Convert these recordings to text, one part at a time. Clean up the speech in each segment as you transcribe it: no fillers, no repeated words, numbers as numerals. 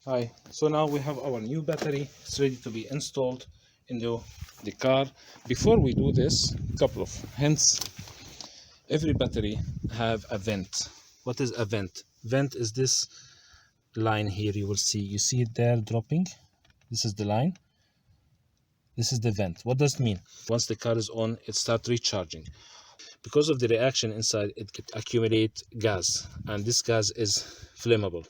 Hi, so now we have our new battery. It's ready to be installed into the car. Before we do this, a couple of hints. Every battery have a vent. What is a vent? Vent is this line here. You see it there dropping. This is the line. This is the vent. What does it mean? Once the car is on, it starts recharging. Because of the reaction inside, it can accumulate gas, and this gas is flammable.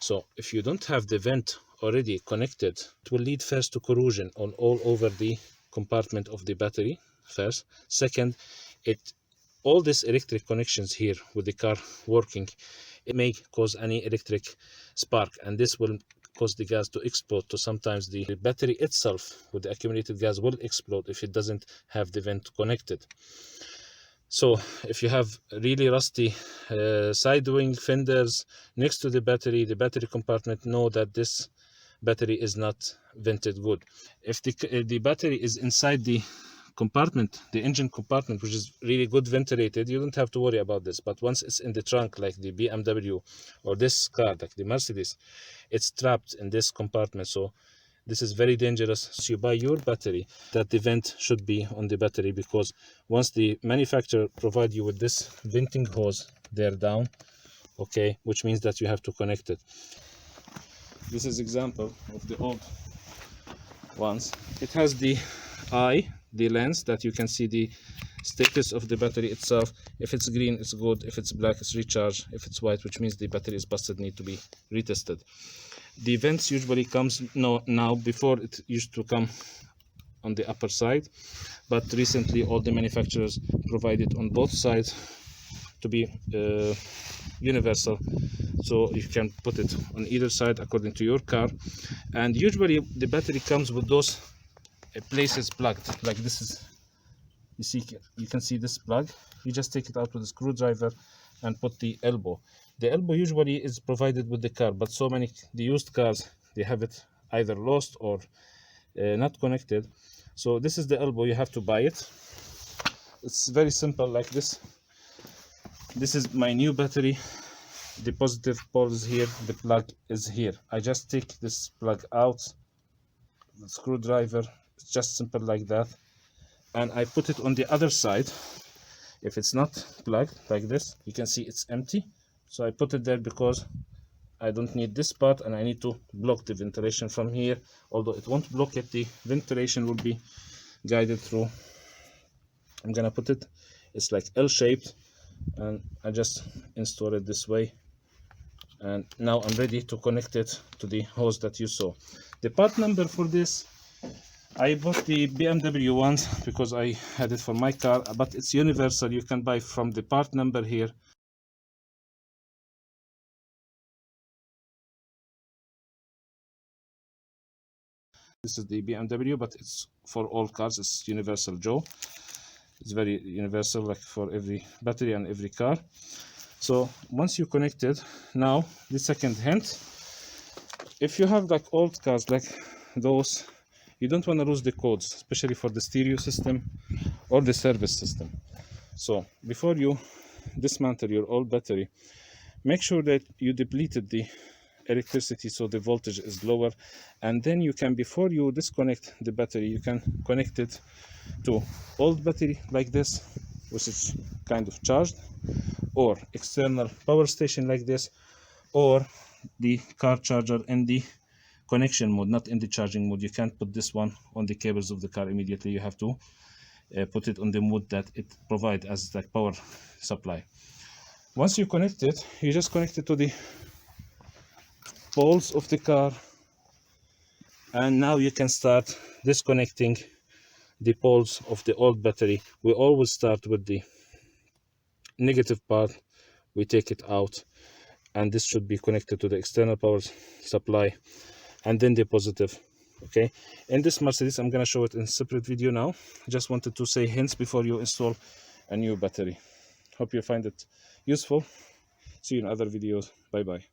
So if you don't have the vent already connected, it will lead first to corrosion on all over the compartment of the battery first. Second, all these electric connections here with the car working, it may cause any electric spark, and this will cause the gas to explode. So sometimes the battery itself with the accumulated gas will explode if it doesn't have the vent connected. So if you have really rusty side wing fenders next to the battery compartment, know that this battery is not vented good. If the battery is inside the compartment, the engine compartment, which is really good ventilated, you don't have to worry about this. But once it's in the trunk, like the BMW or this car, like the Mercedes, it's trapped in this compartment. So this is very dangerous. So you buy your battery, that the vent should be on the battery, because once the manufacturer provide you with this venting hose there down, okay, which means that you have to connect it. This is example of the old ones. It has the lens that you can see the status of the battery itself. If it's green, it's good. If it's black, it's recharged. If it's white, which means the battery is busted, need to be retested. The vents usually comes now. Before it used to come on the upper side, but recently all the manufacturers provide it on both sides to be universal, so you can put it on either side according to your car. And usually the battery comes with those places plugged, like this is, you can see this plug. You just take it out with a screwdriver and put the elbow. The elbow usually is provided with the car, but so many the used cars, they have it either lost or not connected. So this is the elbow, you have to buy it. It's very simple, like this. This is my new battery. The positive pole is here, the plug is here. I just take this plug out, the screwdriver. It's just simple like that, and I put it on the other side. If it's not plugged like this, you can see it's empty. So I put it there because I don't need this part, and I need to block the ventilation from here. Although it won't block it, the ventilation will be guided through. I'm gonna put it, it's like L-shaped, and I just install it this way. And now I'm ready to connect it to the hose that you saw. The part number for this, I bought the BMW ones because I had it for my car, but it's universal. You can buy from the part number here. This is the BMW, but it's for all cars. It's universal, Joe. It's very universal, like for every battery and every car. So once you connect it, now the second hint, if you have like old cars like those, you don't want to lose the codes, especially for the stereo system or the service system. So before you dismantle your old battery, make sure that you depleted the electricity so the voltage is lower, and then you can, before you disconnect the battery, you can connect it to old battery like this, which is kind of charged, or external power station like this, or the car charger in the connection mode, not in the charging mode. You can't put this one on the cables of the car immediately. You have to put it on the mode that it provides as like power supply. Once you connect it, you just connect it to the poles of the car, and now you can start disconnecting the poles of the old battery. We always start with the negative part, we take it out, and this should be connected to the external power supply, and then the positive. Okay, in this Mercedes, I'm gonna show it in a separate video now. Just wanted to say hints before you install a new battery. Hope you find it useful. See you in other videos. Bye bye.